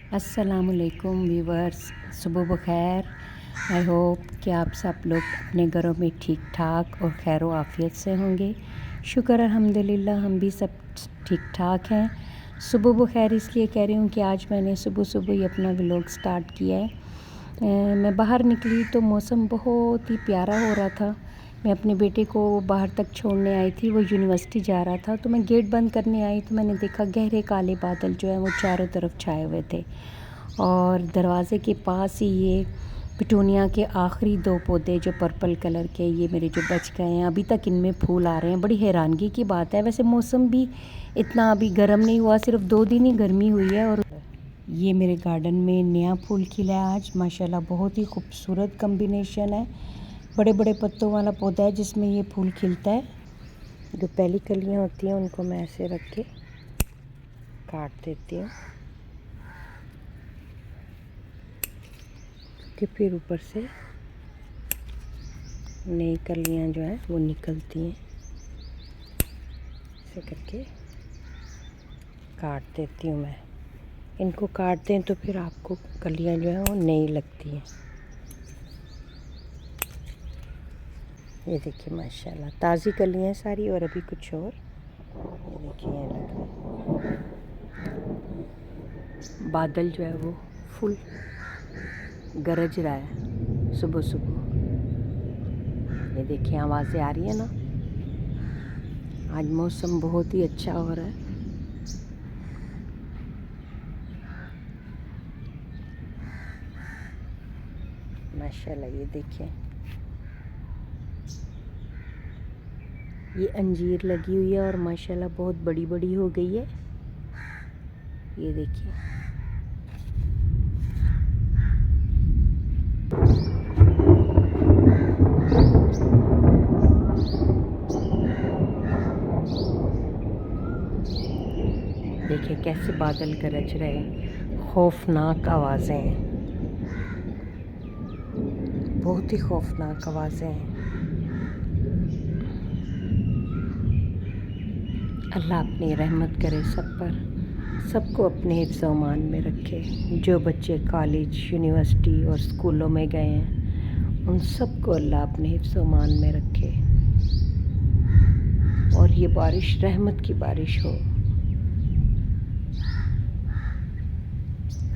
अस्सलामुअलैकुम व्यूवर्स, सुबह बखैर। I hope कि आप सब लोग अपने घरों में ठीक ठाक और खैर व आफ़ियत से होंगे। शुक्र अल्हम्दुलिल्लाह हम भी सब ठीक ठाक हैं। सुबह बखैर इसलिए कह रही हूँ कि आज मैंने सुबह सुबह ही अपना व्लॉग स्टार्ट किया है। मैं बाहर निकली तो मौसम बहुत ही प्यारा हो रहा था। मैं अपने बेटे को बाहर तक छोड़ने आई थी, वो यूनिवर्सिटी जा रहा था, तो मैं गेट बंद करने आई तो मैंने देखा गहरे काले बादल जो है वो चारों तरफ छाए हुए थे और दरवाज़े के पास ही ये पिटूनिया के आखिरी 2 पौधे जो पर्पल कलर के, ये मेरे जो बच गए हैं, अभी तक इनमें फूल आ रहे हैं। बड़ी हैरानगी की बात है। वैसे मौसम भी इतना अभी गर्म नहीं हुआ, सिर्फ 2 दिन ही गर्मी हुई है। और ये मेरे गार्डन में नया फूल खिला है आज माशाल्लाह। बहुत ही खूबसूरत कम्बिनेशन है। बड़े बड़े पत्तों वाला पौधा है जिसमें ये फूल खिलता है। जो पहली कलियाँ होती हैं उनको मैं ऐसे रख के काट देती हूँ कि फिर ऊपर से नई कलियाँ जो हैं वो निकलती हैं। ऐसे करके काट देती हूँ मैं। इनको काट दें तो फिर आपको कलियाँ जो हैं वो नई लगती हैं। ये देखिए माशाल्लाह ताज़ी कलियाँ सारी, और अभी कुछ और ये देखिए यहाँ लग रहे हैं। बादल जो है वो फुल गरज रहा है सुबह सुबह। ये देखिए आवाज़ें आ रही है ना। आज मौसम बहुत ही अच्छा हो रहा है। माशाल्लाह ये देखिए, ये अंजीर लगी हुई है और माशाल्लाह बहुत बड़ी बड़ी हो गई है। ये देखिए देखिए कैसे बादल गरज रहे हैं। खौफनाक आवाज़ें हैं, बहुत ही खौफनाक आवाज़ें हैं। अल्लाह अपनी रहमत करे सब पर, सबको अपने हिफ्ज़ व अमान में रखे। जो बच्चे कॉलेज, यूनिवर्सिटी और स्कूलों में गए हैं उन सबको अल्लाह अपने हिफ्ज़ व अमान में रखे और ये बारिश रहमत की बारिश हो।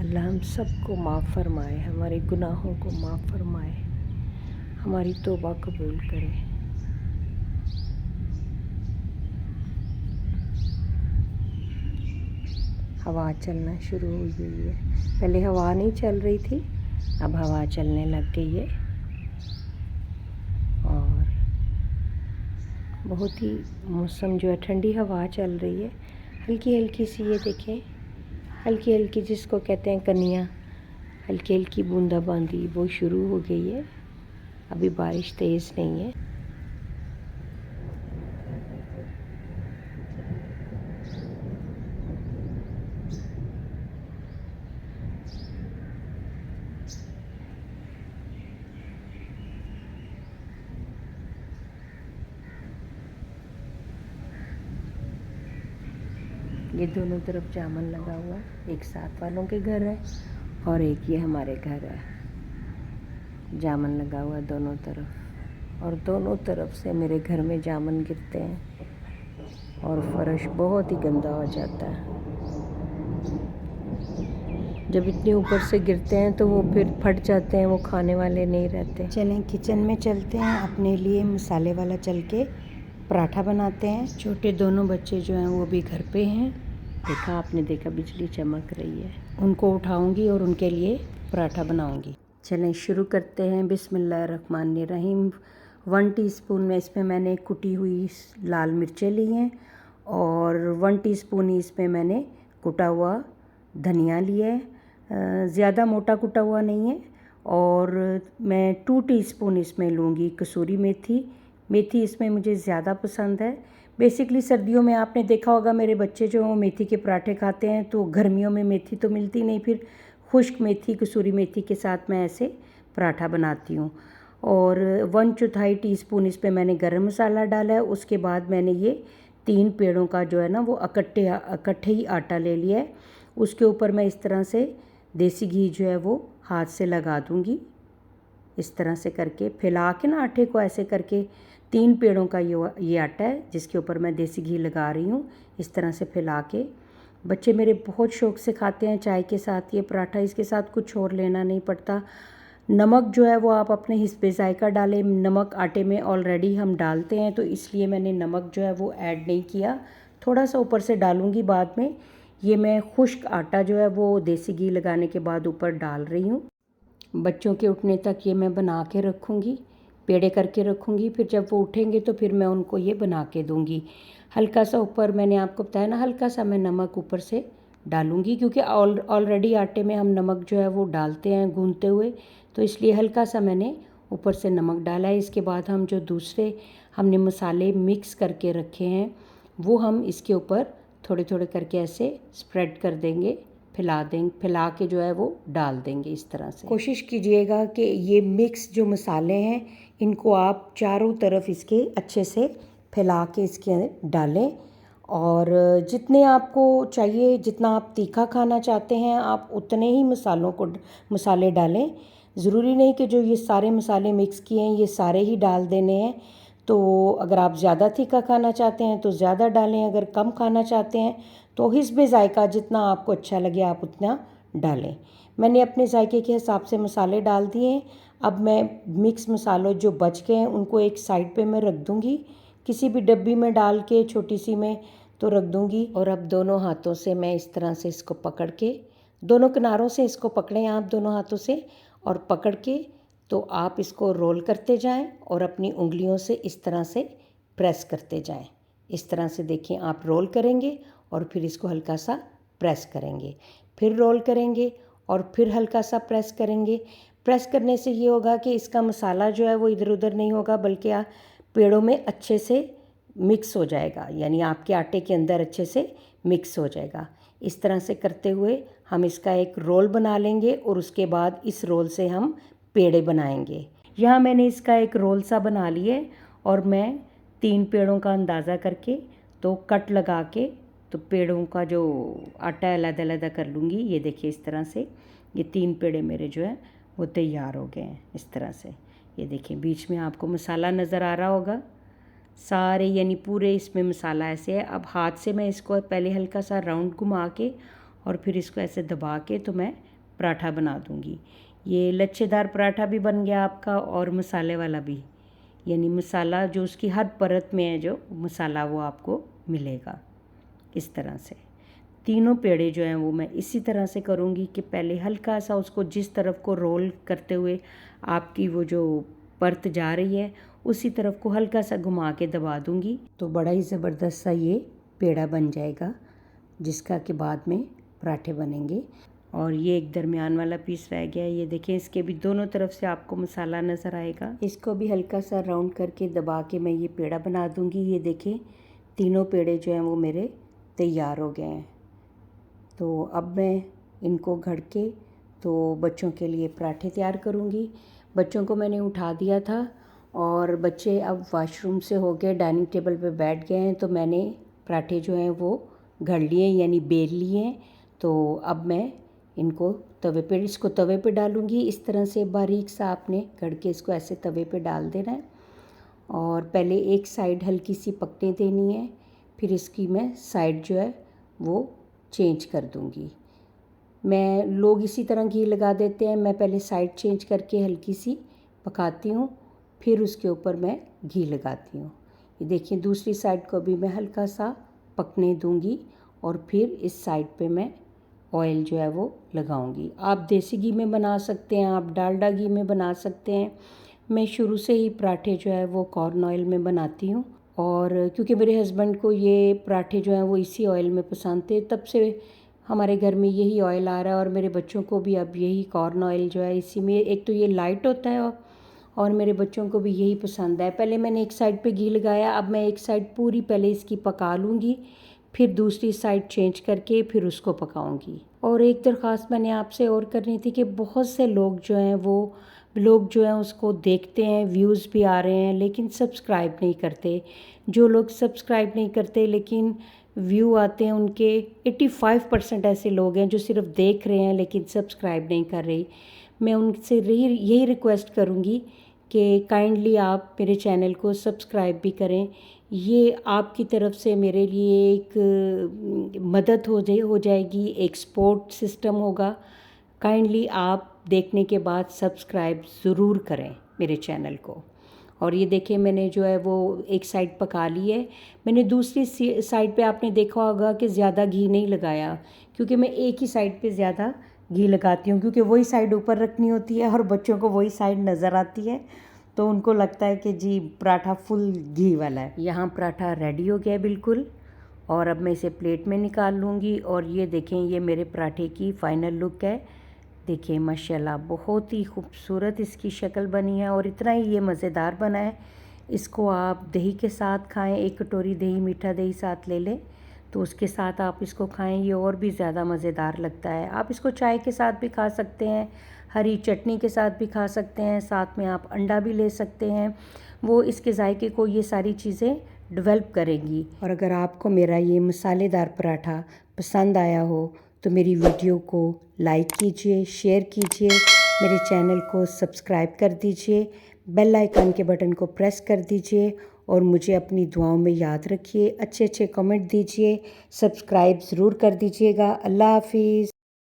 अल्लाह हम सबको माफ़ फरमाए, हमारे गुनाहों को माफ़ फरमाए, हमारी तौबा कबूल करे। हवा चलना शुरू हुई हुई है। पहले हवा नहीं चल रही थी, अब हवा चलने लग गई है और बहुत ही मौसम जो है ठंडी हवा चल रही है। हल्की हल्की सी ये देखें, हल्की हल्की जिसको कहते हैं कनिया, हल्की हल्की बूंदाबांदी वो शुरू हो गई है। अभी बारिश तेज़ नहीं है। ये दोनों तरफ जामुन लगा हुआ है। एक साथ वालों के घर है और एक ये हमारे घर है। जामुन लगा हुआ है दोनों तरफ और दोनों तरफ से मेरे घर में जामुन गिरते हैं और फर्श बहुत ही गंदा हो जाता है। जब इतने ऊपर से गिरते हैं तो वो फिर फट जाते हैं, वो खाने वाले नहीं रहते। चलें किचन में चलते हैं, अपने लिए मसाले वाला चल के पराठा बनाते हैं। छोटे दोनों बच्चे जो हैं वो भी घर पे हैं। देखा आपने, देखा बिजली चमक रही है। उनको उठाऊंगी और उनके लिए पराठा बनाऊंगी। चलें शुरू करते हैं। बिस्मिल्लाहिर्रहमानिर्रहीम। 1 टीस्पून में इसमें मैंने कुटी हुई लाल मिर्चें ली हैं और 1 टीस्पून ही इसमें मैंने कुटा हुआ धनिया लिया है। ज़्यादा मोटा कुटा हुआ नहीं है। और मैं 2 टीस्पून इसमें लूँगी कसूरी मेथी। मेथी इसमें मुझे ज़्यादा पसंद है। बेसिकली सर्दियों में आपने देखा होगा मेरे बच्चे जो वो मेथी के पराठे खाते हैं, तो गर्मियों में मेथी तो मिलती नहीं, फिर खुश्क मेथी, कसूरी मेथी के साथ मैं ऐसे पराठा बनाती हूँ। और 1/4 टीस्पून इस पर मैंने गरम मसाला डाला है। उसके बाद मैंने ये 3 पेड़ों का जो है ना वो इकट्ठे ही आटा ले लिया है। उसके ऊपर मैं इस तरह से देसी घी जो है वो हाथ से लगा दूंगी। इस तरह से करके फैला के ना आटे को ऐसे करके 3 पेड़ों का ये आटा है जिसके ऊपर मैं देसी घी लगा रही हूँ। इस तरह से फैला के बच्चे मेरे बहुत शौक़ से खाते हैं चाय के साथ ये पराठा। इसके साथ कुछ और लेना नहीं पड़ता। नमक जो है वो आप अपने हिस्बे ज़ायका डालें। नमक आटे में ऑलरेडी हम डालते हैं तो इसलिए मैंने नमक जो है वो ऐड नहीं किया, थोड़ा सा ऊपर से डालूँगी बाद में। ये मैं खुश्क आटा जो है वो देसी घी लगाने के बाद ऊपर डाल रही हूँ। बच्चों के उठने तक ये मैं बना के रखूँगी, पेड़े करके रखूँगी। फिर जब वो उठेंगे तो फिर मैं उनको ये बना के दूँगी। हल्का सा ऊपर मैंने आपको बताया ना, हल्का सा मैं नमक ऊपर से डालूँगी क्योंकि ऑलरेडी आटे में हम नमक जो है वो डालते हैं गूंथते हुए, तो इसलिए हल्का सा मैंने ऊपर से नमक डाला है। इसके बाद हम जो दूसरे हमने मसाले मिक्स करके रखे हैं वो हम इसके ऊपर थोड़े थोड़े करके ऐसे स्प्रेड कर देंगे, फैला के जो है वो डाल देंगे। इस तरह से कोशिश कीजिएगा कि ये मिक्स जो मसाले हैं इनको आप चारों तरफ इसके अच्छे से फैला के इसके डालें। और जितने आपको चाहिए, जितना आप तीखा खाना चाहते हैं आप उतने ही मसाले डालें। ज़रूरी नहीं कि जो ये सारे मसाले मिक्स किए हैं ये सारे ही डाल देने हैं। तो अगर आप ज़्यादा तीखा खाना चाहते हैं तो ज़्यादा डालें, अगर कम खाना चाहते हैं तो हिस्बे ज़ायका जितना आपको अच्छा लगे आप उतना डालें। मैंने अपने ज़ायके के हिसाब से मसाले डाल दिए। अब मैं मिक्स मसालों जो बच गए हैं उनको एक साइड पे मैं रख दूँगी, किसी भी डब्बी में डाल के छोटी सी में तो रख दूँगी। और अब दोनों हाथों से मैं इस तरह से इसको पकड़ के, दोनों किनारों से इसको पकड़ें आप दोनों हाथों से, और पकड़ के तो आप इसको रोल करते जाएं और अपनी उंगलियों से इस तरह से प्रेस करते जाएं। इस तरह से देखिए आप रोल करेंगे और फिर इसको हल्का सा प्रेस करेंगे, फिर रोल करेंगे और फिर हल्का सा प्रेस करेंगे। प्रेस करने से ये होगा कि इसका मसाला जो है वो इधर उधर नहीं होगा बल्कि पेड़ों में अच्छे से मिक्स हो जाएगा, यानी आपके आटे के अंदर अच्छे से मिक्स हो जाएगा। इस तरह से करते हुए हम इसका एक रोल बना लेंगे और उसके बाद इस रोल से हम पेड़े बनाएंगे। यहाँ मैंने इसका एक रोल सा बना लिया और मैं 3 पेड़ों का अंदाज़ा करके तो कट लगा के तो पेड़ों का जो आटा है अलग-अलग कर लूँगी। ये देखिए इस तरह से ये 3 पेड़े मेरे जो है वो तैयार हो गए हैं। इस तरह से ये देखिए बीच में आपको मसाला नज़र आ रहा होगा सारे, यानी पूरे इसमें मसाला ऐसे है। अब हाथ से मैं इसको पहले हल्का सा राउंड घुमा के और फिर इसको ऐसे दबा के तो मैं पराठा बना दूँगी। ये लच्छेदार पराठा भी बन गया आपका और मसाले वाला भी, यानी मसाला जो उसकी हर परत में है जो मसाला वो आपको मिलेगा। इस तरह से तीनों पेड़े जो हैं वो मैं इसी तरह से करूँगी कि पहले हल्का सा उसको जिस तरफ को रोल करते हुए आपकी वो जो परत जा रही है उसी तरफ को हल्का सा घुमा के दबा दूँगी तो बड़ा ही ज़बरदस्त सा ये पेड़ा बन जाएगा जिसका के बाद में पराठे बनेंगे। और ये एक दरमियान वाला पीस रह गया है, ये देखें इसके भी दोनों तरफ से आपको मसाला नज़र आएगा। इसको भी हल्का सा राउंड करके दबा के मैं ये पेड़ा बना दूँगी। ये देखें तीनों पेड़े जो हैं वो मेरे तैयार हो गए हैं। तो अब मैं इनको घड़ के तो बच्चों के लिए पराठे तैयार करूँगी। बच्चों को मैंने उठा दिया था और बच्चे अब वॉशरूम से हो गए, डाइनिंग टेबल पे बैठ गए हैं, तो मैंने पराठे जो हैं वो घड़ लिए यानी बेल लिए। तो अब मैं इनको इसको तवे पे डालूँगी। इस तरह से बारीक सा आपने घड़ के इसको ऐसे तवे पे डाल देना है और पहले एक साइड हल्की सी पकने देनी है, फिर इसकी मैं साइड जो है वो चेंज कर दूँगी। लोग इसी तरह घी लगा देते हैं, मैं पहले साइड चेंज करके हल्की सी पकाती हूँ फिर उसके ऊपर मैं घी लगाती हूँ। ये देखिए दूसरी साइड को भी मैं हल्का सा पकने दूँगी और फिर इस साइड पे मैं ऑयल जो है वो लगाऊंगी। आप देसी घी में बना सकते हैं, आप डालडा घी में बना सकते हैं। मैं शुरू से ही पराठे जो है वो कॉर्न ऑयल में बनाती हूँ और क्योंकि मेरे हस्बैंड को ये पराठे जो हैं वो इसी ऑयल में पसंद थे, तब से हमारे घर में यही ऑयल आ रहा है और मेरे बच्चों को भी अब यही कॉर्न ऑयल जो है इसी में, एक तो ये लाइट होता है और मेरे बच्चों को भी यही पसंद है। पहले मैंने एक साइड पे घी लगाया, अब मैं एक साइड पूरी पहले इसकी पका लूँगी फिर दूसरी साइड चेंज करके फिर उसको पकाऊंगी। और एक दरख्वास्त मैंने आपसे और करनी थी कि बहुत से लोग जो हैं उसको देखते हैं, व्यूज़ भी आ रहे हैं लेकिन सब्सक्राइब नहीं करते। जो लोग सब्सक्राइब नहीं करते लेकिन व्यू आते हैं उनके 85% ऐसे लोग हैं जो सिर्फ देख रहे हैं लेकिन सब्सक्राइब नहीं कर रहे। मैं उनसे यही रिक्वेस्ट करूँगी कि काइंडली आप मेरे चैनल को सब्सक्राइब भी करें। ये आपकी तरफ से मेरे लिए एक मदद हो जाएगी, एक सपोर्ट सिस्टम होगा। काइंडली आप देखने के बाद सब्सक्राइब ज़रूर करें मेरे चैनल को। और ये देखिए मैंने जो है वो एक साइड पका ली है। मैंने दूसरी साइड पे आपने देखा होगा कि ज़्यादा घी नहीं लगाया, क्योंकि मैं एक ही साइड पे ज़्यादा घी लगाती हूँ, क्योंकि वही साइड ऊपर रखनी होती है और बच्चों को वही साइड नज़र आती है, तो उनको लगता है कि जी पराठा फुल घी वाला है। यहाँ पराठा रेडी हो गया बिल्कुल, और अब मैं इसे प्लेट में निकाल लूँगी। और ये देखें, ये मेरे पराठे की फ़ाइनल लुक है। देखिए माशाल्लाह बहुत ही खूबसूरत इसकी शक्ल बनी है और इतना ही ये मज़ेदार बना है। इसको आप दही के साथ खाएं, एक कटोरी दही, मीठा दही साथ ले लें तो उसके साथ आप इसको खाएं, ये और भी ज़्यादा मज़ेदार लगता है। आप इसको चाय के साथ भी खा सकते हैं, हरी चटनी के साथ भी खा सकते हैं, साथ में आप अंडा भी ले सकते हैं। वो इसके जायके को ये सारी चीज़ें डेवलप करेंगी। और अगर आपको मेरा ये मसालेदार पराठा पसंद आया हो तो मेरी वीडियो को लाइक कीजिए, शेयर कीजिए, मेरे चैनल को सब्सक्राइब कर दीजिए, बेल आइकन के बटन को प्रेस कर दीजिए और मुझे अपनी दुआओं में याद रखिए। अच्छे अच्छे कमेंट दीजिए, सब्सक्राइब ज़रूर कर दीजिएगा। अल्लाह हाफिज़।